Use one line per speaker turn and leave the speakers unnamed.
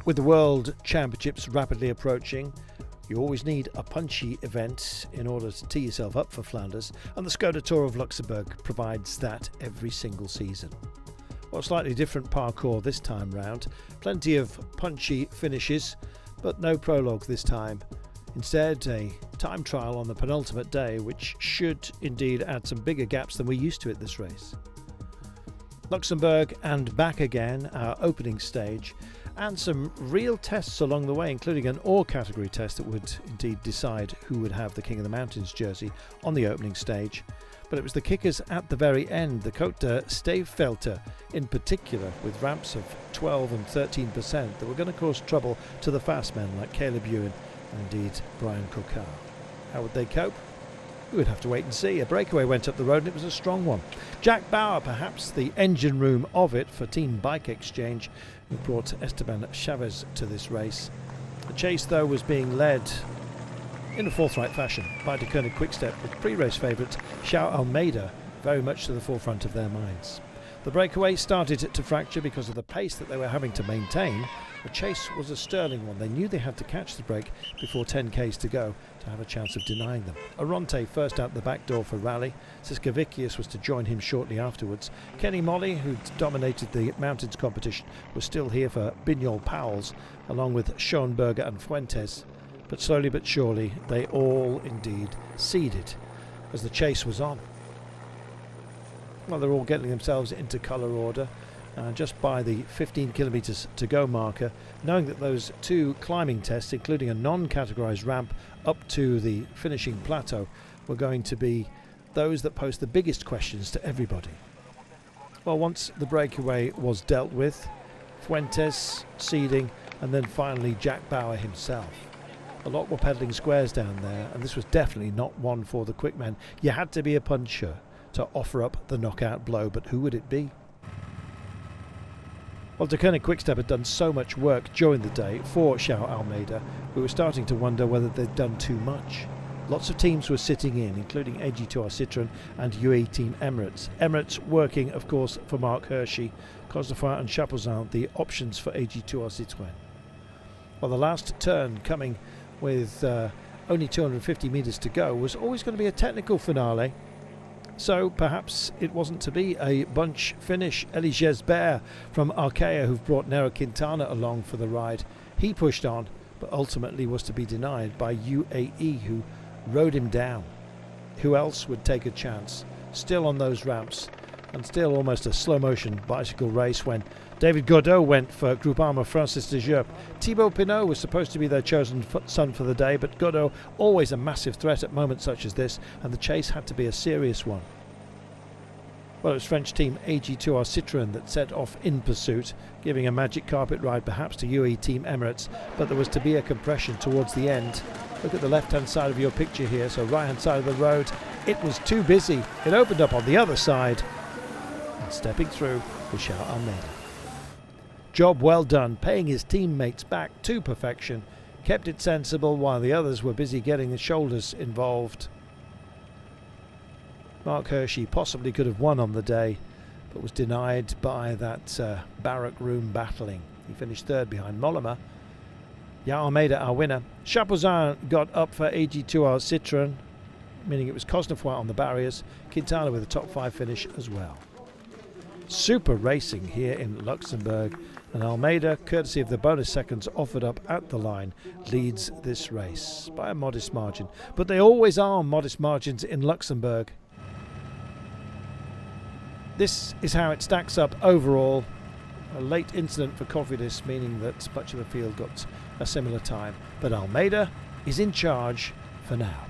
With the World Championships rapidly approaching, you always need a punchy event in order to tee yourself up for Flanders, and the Skoda Tour of Luxembourg provides that every single season. Well, slightly different parcours this time round, plenty of punchy finishes, but no prologue this time. Instead, a time trial on the penultimate day, which should indeed add some bigger gaps than we're used to at this race. Luxembourg and back again, our opening stage, and some real tests along the way, including an all category test that would indeed decide who would have the King of the Mountains jersey on the opening stage. But it was the kickers at the very end, the Côte de Stevelter in particular, with ramps of 12 and 13%, that were going to cause trouble to the fast men like Caleb Ewan and indeed Brian Coquard. How would they cope? We would have to wait and see. A breakaway went up the road and it was a strong one. Jack Bauer, perhaps the engine room of it for Team Bike Exchange, who brought Esteban Chavez to this race. The chase, though, was being led in a forthright fashion by De Koning Quickstep, with pre-race favourite João Almeida very much to the forefront of their minds. The breakaway started to fracture because of the pace that they were having to maintain. The chase was a sterling one. They knew they had to catch the break before 10k's to go to have a chance of denying them. Aronte first out the back door for Rally. Siskevicius was to join him shortly afterwards. Kenny Molly, who'd dominated the mountains competition, was still here for Bignol Powell's, along with Schoenberger and Fuentes. But slowly but surely, they all indeed ceded as the chase was on. Well, they're all getting themselves into colour order. Just by the 15 kilometres to go marker, knowing that those two climbing tests, including a non-categorised ramp up to the finishing plateau, were going to be those that posed the biggest questions to everybody. Well, once the breakaway was dealt with, Fuentes seeding, and then finally Jack Bauer himself. A lot were peddling squares down there, and this was definitely not one for the quick men. You had to be a puncher to offer up the knockout blow, but who would it be? Well, De Koning Quickstep had done so much work during the day for João Almeida, who was starting to wonder whether they'd done too much. Lots of teams were sitting in, including AG2R Citroën and UAE Team Emirates. Emirates working, of course, for Mark Hirschi, Cosnefroid and Chapouzin, the options for AG2R Citroën. Well, the last turn, coming with only 250 metres to go, was always going to be a technical finale. So perhaps it wasn't to be a bunch finish. Elie Gesbert from Arkea, who've brought Nero Quintana along for the ride, he pushed on, but ultimately was to be denied by UAE, who rode him down. Who else would take a chance? Still on those ramps, and still almost a slow motion bicycle race when David Godot went for Groupama Francis de Geurp. Thibaut Pinot was supposed to be their chosen son for the day, but Godot always a massive threat at moments such as this, and the chase had to be a serious one. Well, it was French team AG2R Citroën that set off in pursuit, giving a magic carpet ride perhaps to UAE Team Emirates, but there was to be a compression towards the end. Look at the left-hand side of your picture here, so right-hand side of the road. It was too busy. It opened up on the other side, and stepping through was João Almeida. Job well done, paying his teammates back to perfection, kept it sensible while the others were busy getting the shoulders involved. Mark Hirschi possibly could have won on the day, but was denied by that barrack room battling. He finished third behind Mollema. João Almeida, our winner. Chapouzin got up for AG2R Citroën, meaning it was Cosnefroid on the barriers. Quintana with a top 5 finish as well. Super racing here in Luxembourg, and Almeida, courtesy of the bonus seconds offered up at the line, leads this race by a modest margin. But they always are modest margins in Luxembourg. This is how it stacks up overall. A late incident for Cofidis, meaning that much of the field got a similar time. But Almeida is in charge for now.